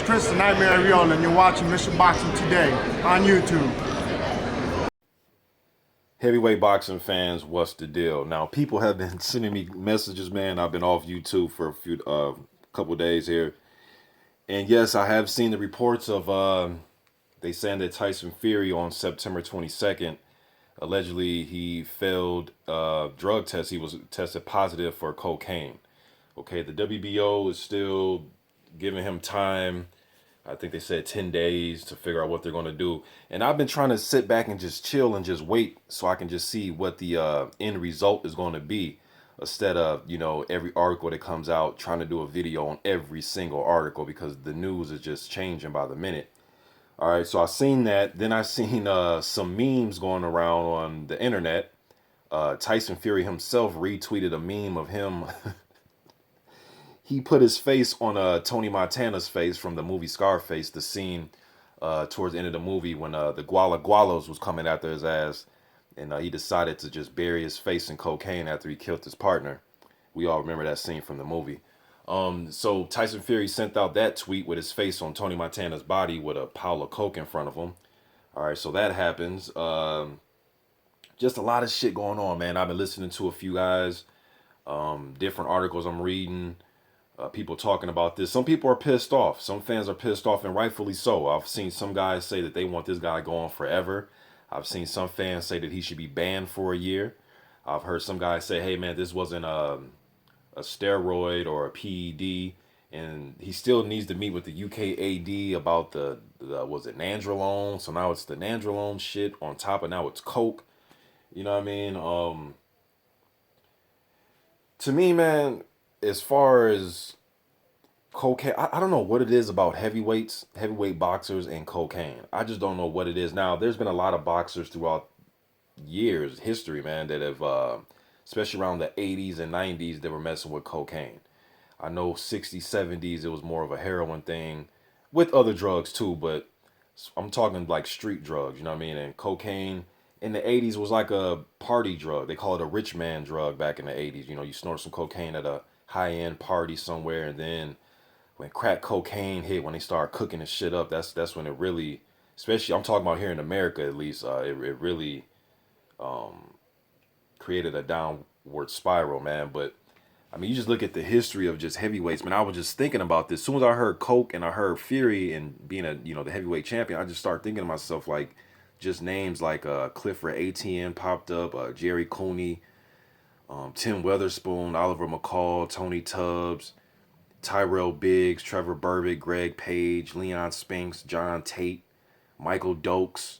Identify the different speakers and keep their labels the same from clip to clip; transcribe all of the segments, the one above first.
Speaker 1: Chris the Nightmare Ariola, and you're watching Mission Boxing Today on YouTube.
Speaker 2: Heavyweight boxing fans, what's the deal? Now, people have been sending me messages, man. I've been off YouTube for a few couple days here. And yes, I have seen the reports of they saying that Tyson Fury on September 22nd, allegedly he failed drug test. He was tested positive for cocaine. Okay, the WBO is still giving him time. I think they said 10 days to figure out what they're going to do. And I've been trying to sit back and just chill and just wait so I can just see what the end result is going to be. Instead of, every article that comes out, trying to do a video on every single article because the news is just changing by the minute. All right, so I seen that. Then I seen some memes going around on the internet. Tyson Fury himself retweeted a meme of him. He put his face on Tony Montana's face from the movie Scarface, the scene towards the end of the movie when the Gualos was coming after his ass, and he decided to just bury his face in cocaine after he killed his partner. We all remember that scene from the movie. So Tyson Fury sent out that tweet with his face on Tony Montana's body with a pile of coke in front of him. All right, so that happens. Just a lot of shit going on, man. I've been listening to a few guys, different articles I'm reading. People talking about this. Some people are pissed off. Some fans are pissed off, and rightfully so. I've seen some guys say that they want this guy going forever. I've seen some fans say that he should be banned for a year. I've heard some guys say, hey, man, this wasn't a steroid or a PED, and he still needs to meet with the UKAD about the was it nandrolone? So now it's the nandrolone shit on top of now it's coke. You know what I mean? To me, man, as far as cocaine, I don't know what it is about heavyweight boxers and cocaine. I just don't know what it is. Now, there's been a lot of boxers throughout years, history, man, that have, especially around the 80s and 90s, they were messing with cocaine. I know 60s, 70s, it was more of a heroin thing with other drugs too, but I'm talking like street drugs, you know what I mean? And cocaine in the 80s was like a party drug. They call it a rich man drug back in the 80s. You snort some cocaine at a high-end party somewhere, and then when crack cocaine hit, when they start cooking the shit up, that's when it really, especially I'm talking about here in America at least, it really created a downward spiral, man. But I mean, you just look at the history of just heavyweights, man. I was just thinking about this. As soon as I heard Coke and I heard Fury and being the heavyweight champion, I just started thinking to myself, like, just names like Clifford Atn popped up, Jerry Cooney, Tim Weatherspoon, Oliver McCall, Tony Tubbs, Tyrell Biggs, Trevor Burbick, Greg Page, Leon Spinks, John Tate, Michael Dokes.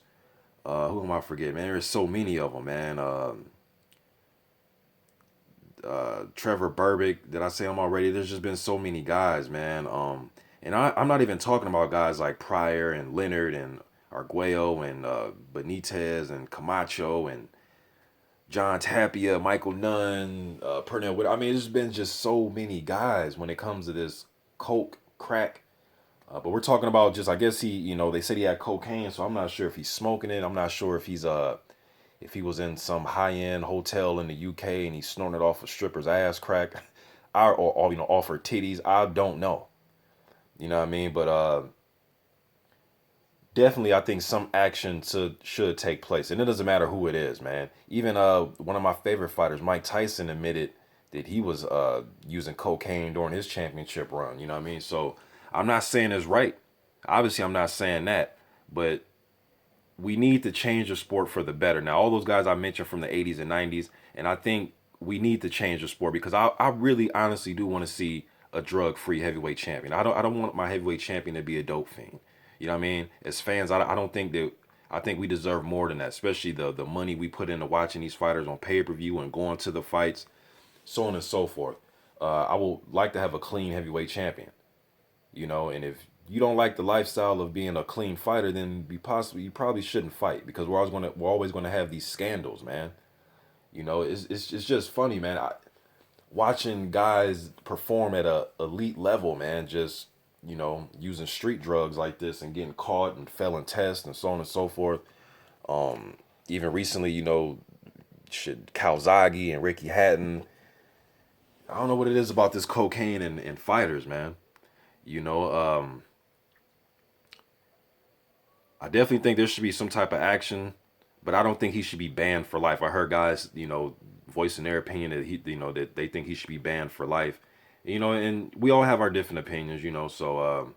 Speaker 2: Who am I forgetting, man? There's so many of them, man. Trevor Burbick, did I say him already? There's just been so many guys, man. And I'm not even talking about guys like Pryor and Leonard and Arguello and Benitez and Camacho and John Tapia, Michael Nunn, Pernell. I mean, there's been just so many guys when it comes to this coke, crack. But we're talking about just, I guess they said he had cocaine, so I'm not sure if he's smoking it. I'm not sure if if he was in some high-end hotel in the UK and he's snorting it off a stripper's ass crack, or off her titties. I don't know. You know what I mean? But definitely, I think some action should take place, and it doesn't matter who it is, man. Even one of my favorite fighters, Mike Tyson, admitted that he was using cocaine during his championship run. You know what I mean? So I'm not saying it's right. Obviously, I'm not saying that, but we need to change the sport for the better. Now, all those guys I mentioned from the 80s and 90s, and I think we need to change the sport because I really, honestly do want to see a drug-free heavyweight champion. I don't want my heavyweight champion to be a dope fiend. You know what I mean? As fans, I don't think that. I think we deserve more than that, especially the money we put into watching these fighters on pay-per-view and going to the fights, so on and so forth. I would like to have a clean heavyweight champion. And if you don't like the lifestyle of being a clean fighter, then you probably shouldn't fight because we're always gonna have these scandals, man. It's just funny, man. Watching guys perform at a elite level, man, just using street drugs like this and getting caught and failing tests and so on and so forth. Even recently, Calzaghe and Ricky Hatton. I don't know what it is about this cocaine and fighters, man. I definitely think there should be some type of action, but I don't think he should be banned for life. I heard guys, voicing their opinion that that they think he should be banned for life. And we all have our different opinions, so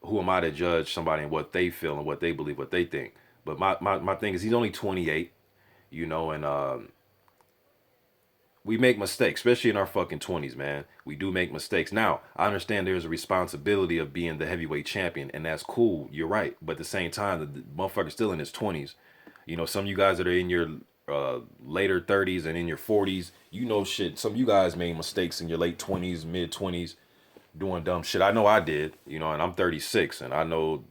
Speaker 2: who am I to judge somebody and what they feel and what they believe, what they think? But my thing is he's only 28, and we make mistakes, especially in our fucking 20s, man. We do make mistakes. Now, I understand there's a responsibility of being the heavyweight champion, and that's cool. You're right. But at the same time, the motherfucker's still in his 20s. Some of you guys that are in your later 30s and in your 40s, shit. Some of you guys made mistakes in your late 20s, mid 20s, doing dumb shit. I know I did, and I'm 36, and I know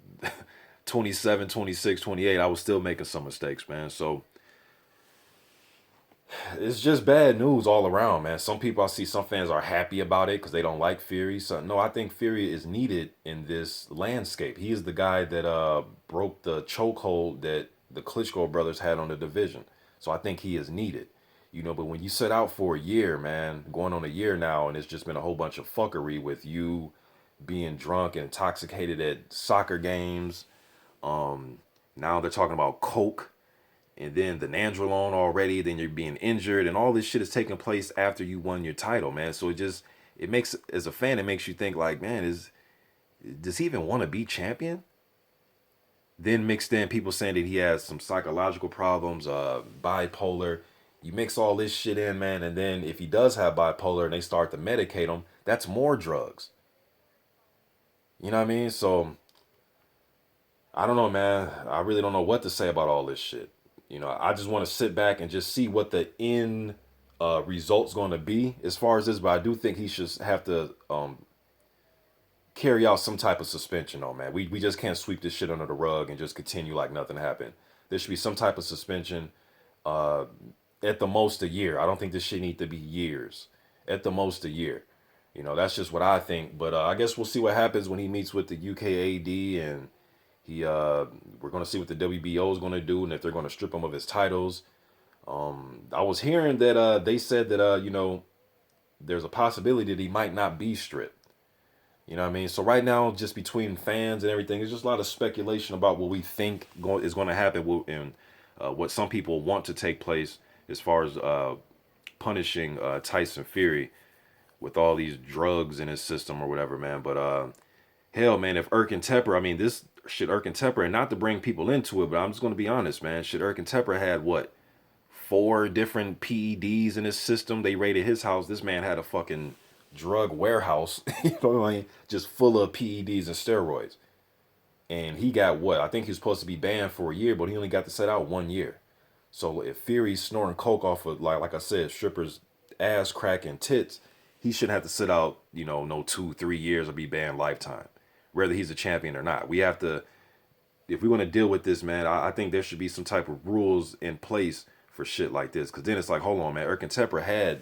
Speaker 2: 27, 26, 28, I was still making some mistakes, man. So it's just bad news all around, man. Some people I see, some fans are happy about it because they don't like Fury. So no, I think Fury is needed in this landscape. He is the guy that broke the chokehold that the Klitschko brothers had on the division. So I think he is needed. But when you set out for a year, man, going on a year now, and it's just been a whole bunch of fuckery with you being drunk and intoxicated at soccer games. Now they're talking about coke, and then the nandrolone already, then you're being injured, and all this shit is taking place after you won your title, man. So it makes, as a fan, it makes you think like, man, does he even want to be champion? Then mixed in people saying that he has some psychological problems, bipolar. You mix all this shit in, man, and then if he does have bipolar and they start to medicate him, that's more drugs. You know what I mean? So I don't know, man. I really don't know what to say about all this shit. I just want to sit back and just see what the end result's going to be as far as this. But I do think he should have to carry out some type of suspension, though, man. We just can't sweep this shit under the rug and just continue like nothing happened. There should be some type of suspension, at the most a year. I don't think this shit need to be years. At the most a year. That's just what I think. But I guess we'll see what happens when he meets with the UKAD, and we're going to see what the WBO is going to do and if they're going to strip him of his titles. I was hearing that they said that there's a possibility that he might not be stripped. You know what I mean? So right now, just between fans and everything, there's just a lot of speculation about what we think is going to happen and what some people want to take place as far as punishing Tyson Fury with all these drugs in his system or whatever, man. But hell, man, if Erkin Tepper, I mean, this shit, Erkin Tepper, and not to bring people into it, but I'm just going to be honest, man. Shit, Erkin Tepper had what? 4 different PEDs in his system. They raided his house. This man had a fucking drug warehouse, just full of PEDs and steroids. And he got what? I think he was supposed to be banned for a year, but he only got to sit out 1 year. So if Fury's snorting coke off of, like I said, strippers' ass crack and tits, he should have to sit out, no 2-3 years or be banned lifetime, whether he's a champion or not. We have to, if we want to deal with this, man, I think there should be some type of rules in place for shit like this. Because then it's like, hold on, man, Erkin Tepper had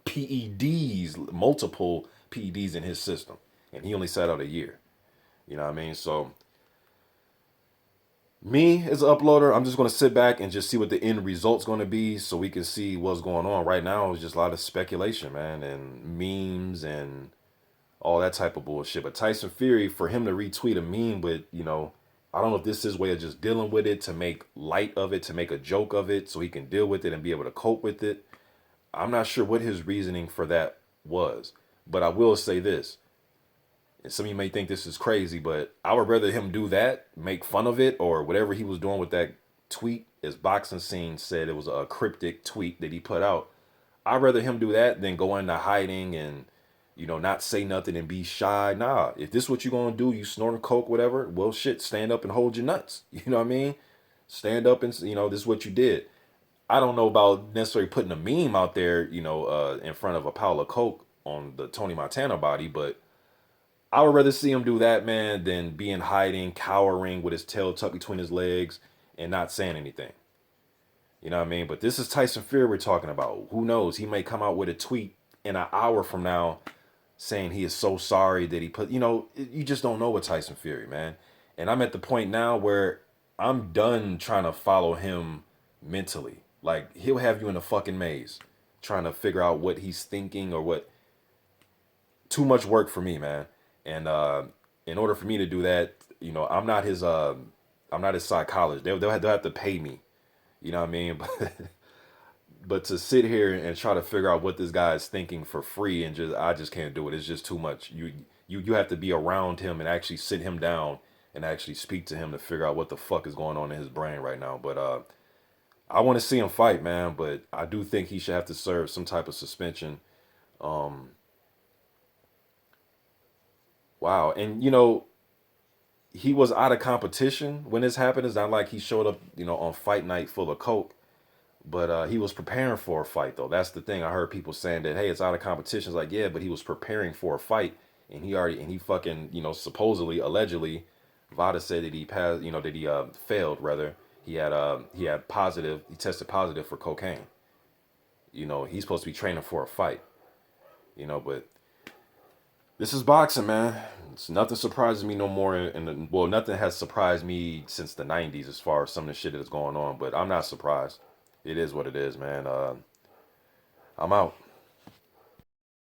Speaker 2: PEDs, multiple PEDs in his system, and he only sat out a year. You know what I mean? So me as an uploader, I'm just going to sit back and just see what the end result's going to be so we can see what's going on. Right now, it's just a lot of speculation, man, and memes and all that type of bullshit. But Tyson Fury, for him to retweet a meme with, I don't know if this is his way of just dealing with it, to make light of it, to make a joke of it so he can deal with it and be able to cope with it. I'm not sure what his reasoning for that was. But I will say this. And some of you may think this is crazy, but I would rather him do that, make fun of it, or whatever he was doing with that tweet, as Boxing Scene said it was a cryptic tweet that he put out. I'd rather him do that than go into hiding and, not say nothing and be shy. Nah, if this is what you're going to do, you snorting coke, whatever, well, shit, stand up and hold your nuts. You know what I mean? Stand up and, this is what you did. I don't know about necessarily putting a meme out there, in front of a pile of coke on the Tony Montana body, but I would rather see him do that, man, than be in hiding, cowering with his tail tucked between his legs and not saying anything. You know what I mean? But this is Tyson Fury we're talking about. Who knows? He may come out with a tweet in an hour from now saying he is so sorry that he put, you just don't know with Tyson Fury, man. And I'm at the point now where I'm done trying to follow him mentally. Like, he'll have you in a fucking maze trying to figure out what he's thinking or what. Too much work for me, man. And in order for me to do that, You know, I'm not his psychologist. They'll have to pay me. You know what I mean? But to sit here and try to figure out what this guy is thinking for free and I just can't do it. It's just too much. You have to be around him and actually sit him down and actually speak to him to figure out what the fuck is going on in his brain right now. But I want to see him fight, man. But I do think he should have to serve some type of suspension. Wow, and you know, he was out of competition when this happened. It's not like he showed up, you know, on fight night full of coke. But he was preparing for a fight, though. That's the thing. I heard people saying that, hey, it's out of competition. It's like, yeah, but he was preparing for a fight, and he fucking, you know, supposedly, allegedly, VADA said that he passed, you know, that he failed rather. He had positive. He tested positive for cocaine. You know, he's supposed to be training for a fight. You know, but this is boxing, man. It's nothing surprises me no more. Well, nothing has surprised me since the '90s as far as some of the shit that is going on. But I'm not surprised. It is what it is, man. I'm out.